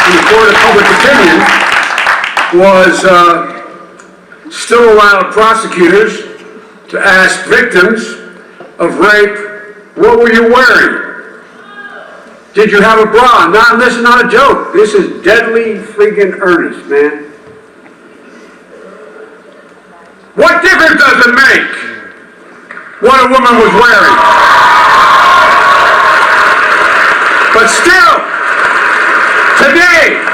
in the court of public opinion was still allowed prosecutors to ask victims of rape, what were you wearing? Did you have a bra? Now, this is not a joke. This is deadly freaking earnest, man. What difference does it make what a woman was wearing? But still, today,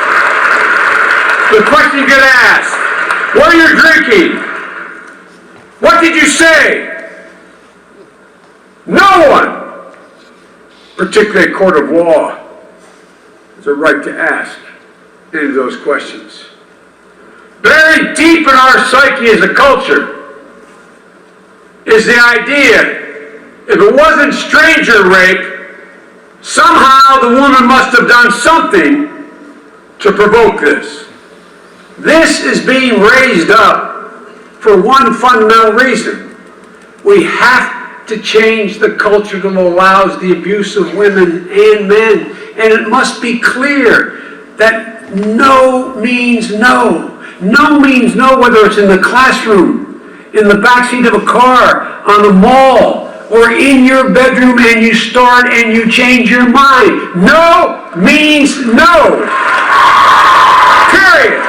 the question you get asked, what are you drinking? What did you say? No one, particularly a court of law, has a right to ask any of those questions. Buried deep in our psyche as a culture is the idea, if it wasn't stranger rape, somehow the woman must have done something to provoke this. This is being raised up for one fundamental reason. We have to change the culture that allows the abuse of women and men. And it must be clear that no means no. No means no, whether it's in the classroom, in the backseat of a car, on the mall, or in your bedroom, and you start and you change your mind. No means no. Period.